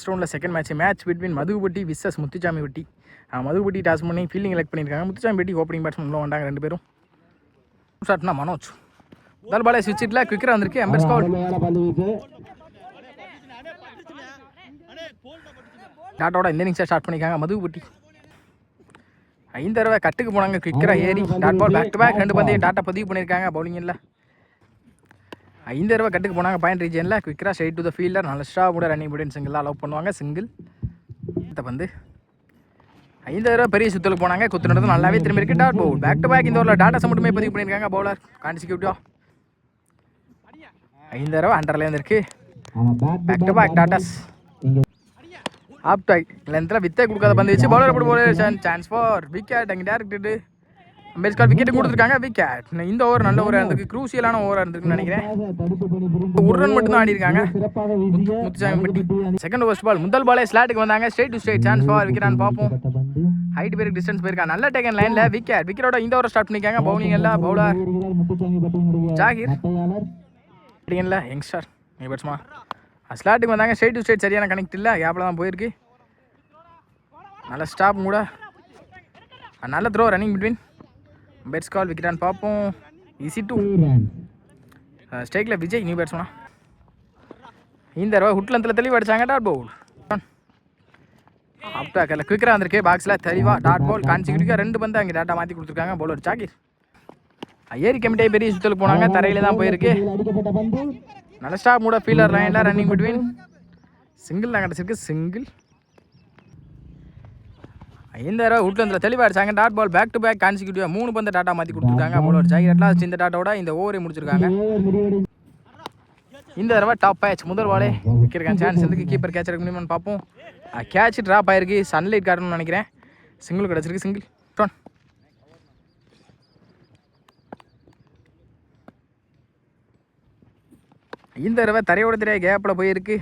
First ரவுண்டில் second match between Madhukupatti versus Muthusamipatti. Madhukupatti toss பண்ணி fielding elect பண்ணியிருக்காங்க. முத்துச்சாமிப்பட்டி ஓப்பனிங் பேட்ஸ்மேன் உள்ள வந்தாங்க ரெண்டு பேரும். ஷாட்னா மனோஜ் முதல் பாலே ஸ்விட்சில் குவிக்கராக வந்திருக்கு. அம்பேர் ஸ்கால் டாட்டோட இந்த இன்னிங்ஸை ஸ்டார்ட் பண்ணியிருக்காங்க மதுகுபட்டி. 5 தடவை கட்டுக்கு போனாங்க குவிக்கராக ஏறி dot ball back to back 2 பந்தையும் டாட்டா பதிவு பண்ணியிருக்காங்க பவுலிங்கில். 5 தடவை கட்டுக்கு போனாங்க பாயிண்ட் ரீஜனில் குவிக்கராக ஸ்ட்ரைட் டு த ஃபீல்டர் நல்ல ஸ்டாப் கூட ரன்னிங் போட்டு சிங்கிளாக அலோவ் பண்ணுவாங்க. சிங்கிள் வந்து 5 தடவை பெரிய சுத்தலுக்கு போனாங்க. குத்துனது நல்லாவே திரும்பி இருக்கு. Dot ball back to back இந்த ஓவரில் டாட்டாஸை மட்டுமே பதிவு பண்ணியிருக்காங்க பவுலர் கான்சிக்யூட்டிவா. 5 தடவை அண்டர்ல இருந்திருக்கு. பேக் டு பேக் டாட்டாஸ் ஆப் டைட் லென்த்தில் வித்தே கொடுக்காத பந்து வச்சு பவுலர் போட்டு போல சான்ஸ் ஃபார் விக்கெட். அங்கே டேரக்ட் அம்பேர் ஸ்கால் விக்கெட்டு கொடுத்துருக்காங்க. விக்கெட் இந்த ஓவர் நல்ல ஓவராக இருந்திருக்கு. க்ரூசியலான ஓவராக இருந்திருக்குன்னு நினைக்கிறேன். ஒரு ரன் மட்டும் தான் ஆடி இருக்காங்க முத்துச்சாமிப்பட்டி. செகண்ட் ஓவர் பால் முதல் பாலே ஸ்லாட்டுக்கு வந்தாங்க. Straight to straight chance for விக்கெட்டான்னு பார்ப்போம். ஹைட் பேருக்கு டிஸ்டன்ஸ் போயிருக்காங்க. நல்ல டேக்கன் லைனில் விக்கெட்டோட இந்த ஓவர் ஸ்டார்ட் பண்ணியிருக்காங்க. பவுலிங் எல்லாம் பவுலர் ஜாகிர் யங்ஸ்டர் பேட்ஸ்மா ஸ்லாட்டுக்கு வந்தாங்க. ஸ்ட்ரைட் டு ஸ்ட்ரைட் சரியான கனெக்ட் இல்லை. கேப்பில் தான் போயிருக்கு. நல்ல ஸ்டாப் கூட நல்ல throw running between umpire's call விக்கெட்டான்னு பார்ப்போம். ஈஸி டூ ஸ்ட்ரைக்கில் விஜய் நியூ பேட்ஸ்மேனா. இந்த தடவை ஹுட்லந்தில் தெளிவாக அடிச்சாங்க. டாட் பவுல் ஆப்டாக்கில் குவிக்கராக வந்திருக்கு. பாக்ஸில் தெளிவாக டாட் பவுல் கான்சிக்யூட்டிவாக 2 பந்து அங்கே டாட்டா மாற்றி கொடுத்துருக்காங்க. பவுலர் ஜாகிர் ஏரி கமிட்டே பெரிய சுத்தலுக்கு போனாங்க. தரையில் தான் போயிருக்கு. நல்ல ஸ்டாப் கூட ஃபீல்டர் லைனில் ரன்னிங் பிட்வீன் சிங்கிள் தான் கிடச்சிருக்கு. சிங்கிள் 5 தடவை ஹுட்லந்தில் தெளிவாக அடிச்சாங்க. Dot ball back to back கான்சிக்யூட்டிவாக 3 பந்து டாட்டா மாற்றி கொடுத்துருக்காங்க. பவுலர் ஜாகிர் அட்லாஸ்ட் இந்த டாட்டோட இந்த ஓவரை முடிச்சிருக்காங்க. இந்த தடவை டாப் பேட்ச் முதல் பாலே விற்கிறக்கான சான்ஸ் இருக்கு. கீப்பர் கேட்ச் எடுக்க முடியுமான்னு பார்ப்போம். கேட்ச் ட்ராப் ஆயிருக்கு. சன்லைட் காட்டணும்னு நினைக்கிறேன். சிங்கிள் கிடச்சிருக்கு. சிங்கிள் டொன் இந்த தடவை தரையோட தெரிய கேப்பில் போயிருக்கு.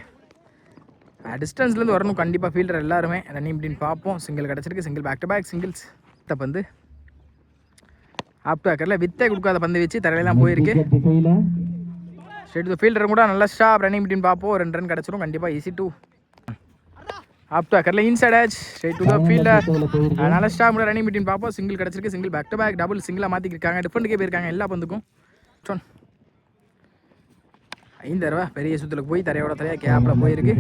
டிஸ்டன்ஸ்லேருந்து வரணும் கண்டிப்பாக ஃபீல்டர் எல்லாருமே ரன்னிங் அப்படின்னு பார்ப்போம். சிங்கிள் கிடச்சிருக்கு. Single back to back singles பந்து ஆப் டாக்கரில் வித்தே கொடுக்காத பந்து வச்சு தரையெல்லாம் போயிருக்கு. ஸ்ட்ரெயிட் ஃபீல்டர் கூட நல்ல ஸ்டாப் ரன்னிங் அப்படின்னு பார்ப்போம். 2 ரன் கிடச்சிரும் கண்டிப்பாக. ஈஸி டூ ஆப் டாக்கரில் இன்சைட் ஆச் ஸ்ட்ரெயிட் டு த ஃபீல்டர் நல்ல ஸ்டாப் கூட ரன்னிங் அப்படின்னு பார்ப்போம். சிங்கிள் கிடச்சிருக்கு. Single back to back double சிங்கிளாக மாற்றிக்கிருக்காங்க. டிஃபரெண்ட்டுக்கே போயிருக்காங்க எல்லா பந்துக்கும். 5 தடவை பெரிய சுற்றுலுக்கு போய் தரையோட தரையாக கேப்பில் போயிருக்கு.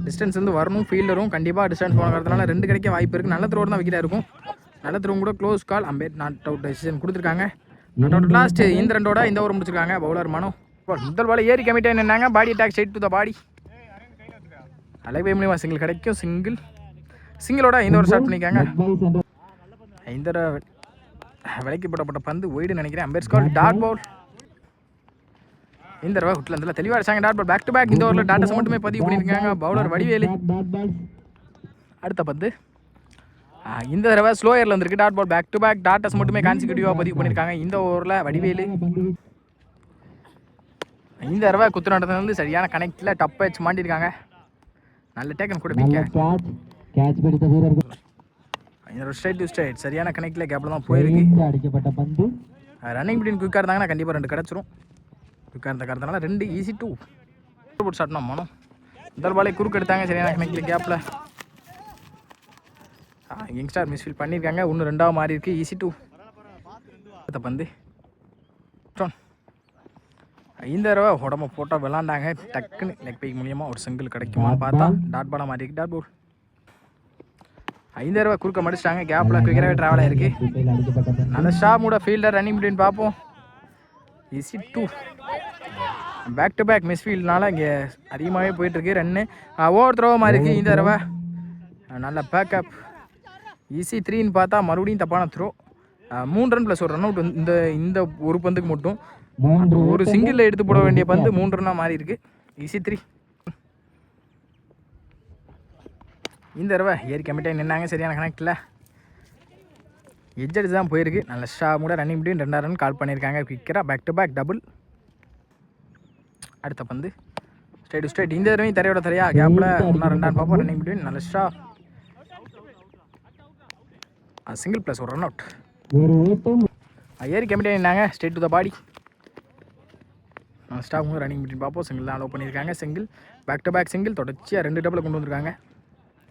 டிஸ்டன்ஸ் வந்து வரணும். ஃபீல்டரும் கண்டிப்பாக டிஸ்டன்ஸ் போனதுனால 2 கிடைக்க வாய்ப்பு இருக்குது. நல்ல த்ரோடு தான் விக்கெட்டாக இருக்கும். நல்ல த்ரோ கூட close call ampere not out decision கொடுத்துருக்காங்க. நாட் அவுட் லாஸ்ட் இந்த ரெண்டோட இந்த ஓவர் முடிச்சிருக்காங்க. பவுலர் மனோ முதல் பால் ஏரி கமிட்டே நின்னாங்க. Body attack straight to the body அலைவே மூலியமாக சிங்கிள் கிடைக்கும். சிங்கிளோட இந்த ஓவர் ஸ்டார்ட் பண்ணியிருக்காங்க. 5 தடவை விலைக்கு போடப்பட்ட பந்து ஒய்டு நினைக்கிறேன். அம்பேர் ஸ்கால் டாட் பவுல் இந்த தடவை ஹுட்லந்தில் தெளிவாக அடிச்சாங்க. Dot ball back to back இந்த ஓவரில் டாட்டாஸ் மட்டுமே பதிவு பண்ணியிருக்காங்க. பவுலர் வடிவேலு அடுத்த பந்து இந்த தடவை ஸ்லோயரில் வந்துருக்கு. Dot ball back to back டாட்டாஸ் மட்டுமே கான்சிக்யூட்டிவாக பதிவு பண்ணியிருக்காங்க. இந்த ஓவரில் வடிவேலு இந்த தடவை குத்து நடந்தது வந்து சரியான கனெக்டில் டப் வச்சு மாட்டிருக்காங்க. நல்ல டேக்கன் கூட ஸ்ட்ரைட் டு ஸ்ட்ரைட் சரியான கனெக்டில் கேப்பில் தான் போயிருக்கு. ரன்னிங் பிட்வீன் குயிக்காக இருந்தாங்கன்னா கண்டிப்பாக 2 கிடச்சிரும். குயிக்காக இருந்த காரணத்தினால 2 ஈஸி டூ போட்டு ஸ்டார்ட்னா மனம் முதல் பாலே குறுக்கு எடுத்தாங்க. சரியான கனெக்டில் கேப்பில் யங்ஸ்டார் மிஸ்ஃபீல் பண்ணியிருக்காங்க. ஒன்று 2ஆக மாறி இருக்குது. ஈஸி டூ அடுத்த பந்து இந்த தடவை உடம்பு போட்டால் விளாண்டாங்க. டக்குன்னு லெக் பைக் மூலியமாக ஒரு சிங்கிள் கிடைக்குமான்னு பார்த்தா டாட் பாலாக மாறி இருக்கு. டாட் போல் 5 தடவை குறுக்க மடிச்சிட்டாங்க. கேப்பில் குயிக்கராகவே ட்ராவல் ஆகிருக்கு. நல்ல ஸ்டாப் கூட ஃபீல்டர் ரன்னிங் பிட்வீன் பார்ப்போம். Easy two back to back மிஸ்ஃபீல்ட்னால இங்கே அதிகமாகவே போயிட்டுருக்கு. ரன்னு ஓவர் த்ரோவாக மாதிரி இருக்குது. இந்த தடவை நல்ல பேக்கப் ஈஸி 3ன்னு பார்த்தா மறுபடியும் தப்பான த்ரோ. 3 ரன் ப்ளஸ் ஒரு ரன் அவுட் இந்த ஒரு பந்துக்கு மட்டும். ஒரு சிங்கிளில் எடுத்து போட வேண்டிய பந்து 3 ரன்னாக மாறி இருக்கு. ஈஸி 3 இந்த தடவை ஏரி கமிட்டே நின்னாங்க. சரியான கனெக்டில் எட்ஜ் அடிச்சு தான் போயிருக்கு. நல்ல ஸ்டாப் கூட ரன்னிங் பிட்வீன் 2 ரன் கால் பண்ணியிருக்காங்க. குயிக்கராக பேக் டு பேக் டபுள் அடுத்த பந்து ஸ்ட்ரைட் டு ஸ்ட்ரைட் இந்த தடவையும் தரையோட தரையா கேப்பில் 1 2 பார்ப்போம். ரன்னிங் பிட்வீன் நல்ல ஸ்டாப் சிங்கிள் ப்ளஸ் ஒரு ரன் அவுட். ஏரி கமிட்டே நின்னாங்க. Straight to the body stop running between பார்ப்போம். சிங்கிள் தான் அலோவ் பண்ணியிருக்காங்க. Single back to back single தொடர்ச்சியாக 2 டபுளை கொண்டு வந்திருக்காங்க.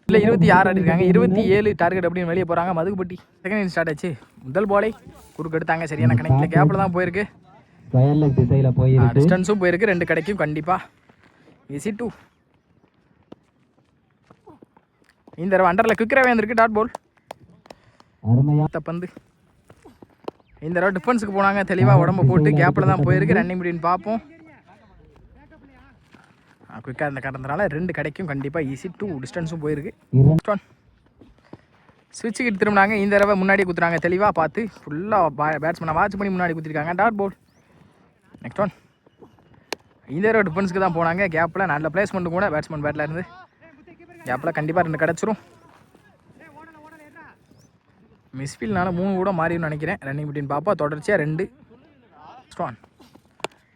இல்லை 26 ஆடிருக்காங்க. 27 டார்கெட் அப்படின்னு வெளியே போகிறாங்க. மதுகுப்பட்டி செகண்ட் இன்னிங் ஸ்டார்ட் ஆச்சு. முதல் பாலை குறுக்கு எடுத்தாங்க. சரியான கணக்கில் கேப்பில் தான் போயிருக்கு. டிஸ்டன்ஸும் போயிருக்கு. 2 கிடைக்கும் கண்டிப்பாக. ஈஸி 2. இந்த தடவை அண்டரில் குவிக்கராகவே வந்திருக்கு. டாட் பால் பந்து. இந்த தடவை டிஃபென்ஸுக்கு போனாங்க. தெளிவாக உடம்பு போட்டு கேப்பில் தான் போயிருக்கு. ரன்னிங் பிட்வீன் பார்ப்போம். குயிக்காக இருந்த காரணத்தினால 2 கிடைக்கும் கண்டிப்பாக. ஈஸி 2. டிஸ்டன்ஸும் போயிருக்கு. ஸ்விட்சுக்கு திரும்பினாங்க. இந்த தடவை முன்னாடியே குத்துறாங்க. தெளிவாக பார்த்து ஃபுல்லாக பேட்ஸ்மேனை வாட்ச் பண்ணி முன்னாடி குத்திருக்காங்க. Dot ball. Next one. இந்த தடவை டிஃபென்ஸுக்கு தான் போனாங்க. கேப்பில் நல்ல பிளேஸ்மெண்ட்டு கூட பேட்ஸ்மேன் பேட்டில் இருந்து கேப்பில் கண்டிப்பாக 2 கிடச்சிரும். மிஸ்ஃபீல்ட்னால 3 கூட மாறின்னு நினைக்கிறேன். ரன்னிங் பிட்வீன் பாப்பா தொடர்ச்சியாக 2. ஸ்டான்.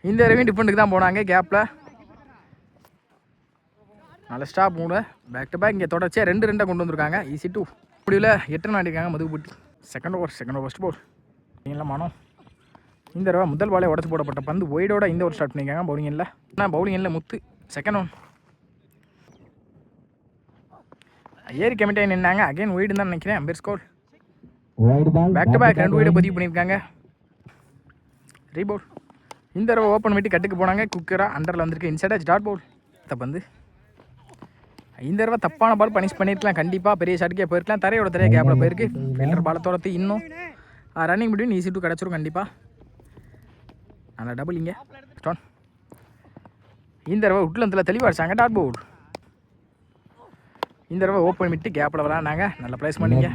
இந்த தடவையும் டிஃபெண்ட்டுக்கு தான் போனாங்க. கேப்பில் நல்ல ஸ்டாப் கூட பேக் டு பேக் இங்கே தொடர்ச்சியாக 2 கொண்டு வந்திருக்காங்க. ஈஸி 2. முடிவில் 8 ஆடிருக்காங்க Madhukuppatti. Second over first ball. நீங்களாம் மனம். இந்த தடவை முதல் பாலே உடச்சு போடப்பட்ட பந்து ஒய்டோட இந்த ஒரு ஸ்டார்ட் பண்ணியிருக்காங்க. பவுலிங்கில் முத்து. Second one. ஏறி கமிட்டே நின்னாங்க. அகைன் ஒய்டுன்னு தான் நினைக்கிறேன். Umpire score. Back to back 2 ஒய்டை பதிவு பண்ணியிருக்காங்க. ரீபவுல். இந்த தடவை ஓப்பன் விட்டு கட்டுக்கு போனாங்க. குக்கராக அண்டரில் வந்திருக்கு. Inside dot ball. பந்து. இந்த தடவை தப்பான பால் பனிஷ் பண்ணியிருக்கலாம். கண்டிப்பாக பெரிய ஷாட்டுக்கே போயிருக்கலாம். தரையோட தரையை கேப்பில் போயிருக்கு. ஃபீல்டர் பாலை தோரத்து இன்னும் ரன்னிங் பிட்வீன் ஈஸி 2 கிடச்சிரும் கண்டிப்பாக. நல்லா டபுள் இங்கே. ஸ்டான். இந்த தடவை உட்லந்தில் தெளிவாக அடிச்சாங்க. Dot ball. இந்த தடவை ஓப்பன் விட்டு கேப்பில் விளாண்டாங்க. நல்ல பிளேஸ் பண்ணிங்க.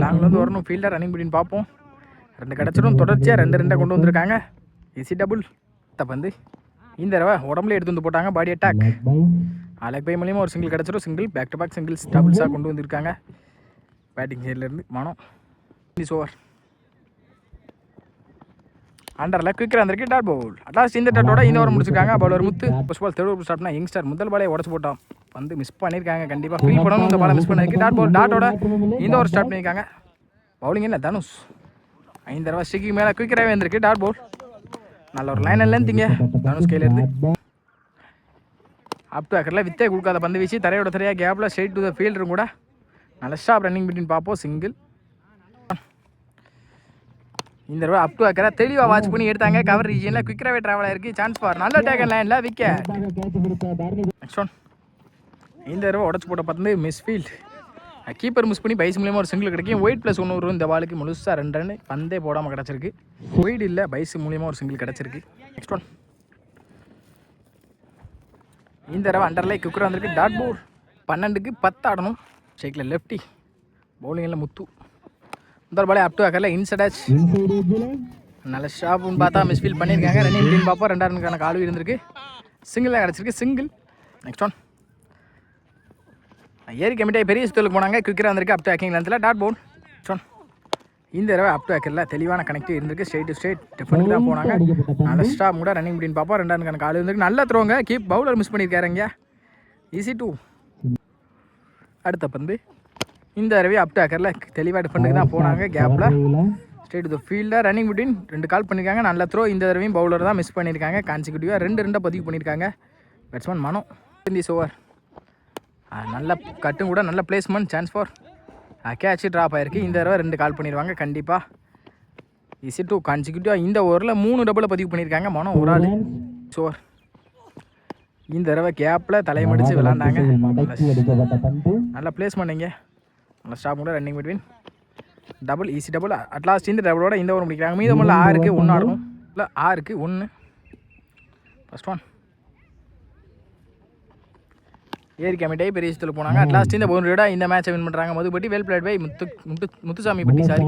லாங்லேருந்து வரணும் ஃபீல்டர். ரன்னிங் பிட்வீன் பார்ப்போம். 2 கிடச்சிரும். தொடர்ச்சியாக 2 கொண்டு வந்திருக்காங்க. Easy double. பந்து. இந்த தடவை உடம்புல எடுத்து வந்து போட்டாங்க. பாடி அட்டாக். அலக் பை மூலியமாக ஒரு சிங்கிள் கிடச்சிரும். Single back to back singles டபுள்ஸாக கொண்டு வந்திருக்காங்க. பேட்டிங் சைட்லேருந்து மனம். Is over. அண்டரில் குயிக்கராக வந்திருக்கு. டாட் பால். அட்லாஸ்ட் இந்த டாட்டோட இந்த ஓவர் முடிச்சிருக்காங்க. Bowler Muthu. First ball third over ஸ்டார்ட்னா யங்ஸ்டர் முதல் பாலே உடச்சு போட்டான். வந்து மிஸ் பண்ணியிருக்காங்க. கண்டிப்பாக ஃபீல் பண்ணணும். இந்த பாலை மிஸ் பண்ணிருக்கு. Dot ball. டாட்டோட இந்த ஓவர் ஸ்டார்ட் பண்ணியிருக்காங்க. பவுலிங் இல்லை தனுஷ். 5 தடவை ஸ்டிக்கு மேலே குயிக்கராகவே வந்திருக்கு. Dot ball. நல்ல ஒரு லைன் இல்லைன்னு தனுஷ் கையிலேருந்து அப் டு அக்கரில் வித்தே கொடுக்காத பந்து வீச்சு தரையோட தரையாக கேப்பில் ஸ்ட்ரெயிட் டு த ஃபீல்டரும் கூட நல்ல ஸ்டாப் ரன்னிங் பிட்வீன் பார்ப்போம். சிங்கிள். இந்த தடவை அப் டு அக்கரை தெளிவாக வாட்ச் பண்ணி எடுத்தாங்க. கவர் ரீஜனில் குயிக்கராகவே ட்ராவல் ஆயிருக்கு. சான்ஸ் ஃபார் நல்ல டேக்கன் லைனில் விக்கெட். Next one. இந்த தடவை உடச்சு போட்ட பந்து மிஸ் ஃபீல்ட். கீப்பர் மிஸ் பண்ணி பைஸ் மூலியமாக ஒரு சிங்கிள் கிடைக்கும். ஒயிட் ப்ளஸ் 1 வரும். இந்த பாலுக்கு முழுசாக 2 ரன் பந்தே போடாமல் கிடச்சிருக்கு. ஒயிட் இல்லை பைஸ் மூலியமாக ஒரு சிங்கிள் கிடச்சிருக்கு. Next one. இந்த தடவை அண்டர்லை குக்கர் வந்திருக்கு. டாட் பால். 12க்கு 10 ஆடணும். ஸ்ட்ரைக்கில் லெஃப்டி. பவுலிங்கில் முத்து. முதல் பாலே அப் டு அக்கரில் இன்சடாச். நல்ல ஷாப்னு பார்த்தா மிஸ்ஃபீல் பண்ணியிருக்காங்க. ரன்னிங் பிட்வீன் பார்ப்போம். 2 ரன்னுக்கான கால் இருந்திருக்கு. சிங்கிளாக கிடச்சிருக்கு. சிங்கிள். Next one. ஏறி கமிட்டாய் பெரிய சுத்தலுக்கு போனாங்க. குயிக்கராக வந்திருக்கு. அப் டு அக்கிங் லென்த்தில் டாட் பால். சொன். இந்த தடவை அப் டு அக்கரில் தெளிவான கனெக்டிவ் இருந்திருக்கு. ஸ்ட்ரெயிட் டு ஸ்ட்ரெயிட் டிஃபெண்ட் தான் போனாங்க. நல்ல ஸ்டாப் கூட ரன்னிங் பிட்வீன் பார்ப்போம். 2 ரன்னுக்கான கால் இருந்திருக்கு. நல்லா த்ரோங்க. கீப் பவுலர் மிஸ் பண்ணியிருக்காருங்க. ஈஸி 2. அடுத்த பந்து. இந்த தடவை அப் டு அக்கரில் தெளிவாக டிஃபெண்டுக்கு தான் போனாங்க. கேப்பில் straight to the fielder running between 2 கால் பண்ணியிருக்காங்க. நல்ல த்ரோ. இந்த தடவையும் பவுலர் தான் மிஸ் பண்ணியிருக்காங்க. கான்சிக்யூட்டிவாக 2 பதிவு பண்ணியிருக்காங்க. Batsman Mano. Is over. நல்ல கட்டும் கூட நல்ல placement. Chance for catch drop ஆயிருக்கு. இந்த தடவை 2 கால் பண்ணிடுவாங்க கண்டிப்பாக. ஈஸி 2 கான்சிக்யூட்டிவாக இந்த ஓவரில் 3 டபுளை பதிவு பண்ணியிருக்காங்க. மனோ ஒரு ஆள். ஓவர். இந்த தடவை கேப்பில் தலைமடித்து விளாண்டாங்க. நல்ல பிளேஸ்மெண்ட் இங்கே. நல்ல ஸ்டாப் கூட running between double. Easy double. At last இந்த டபுளோட இந்த ஓவர் முடிக்கிறாங்க. மீதமுள்ள 6க்கு 1 ஆடணும். இல்லை 6க்கு 1. First one. ஏரி கமிட்டாய் பெரிய விஷயத்தில் போனாங்க. அட்லாஸ்ட் இந்த பவுண்டரியோட இந்த மேட்சை வின் பண்ணுறாங்க. மதுபட்டி வெல் பிளேட் பை முத்துசாமி பட்டி. சாரி.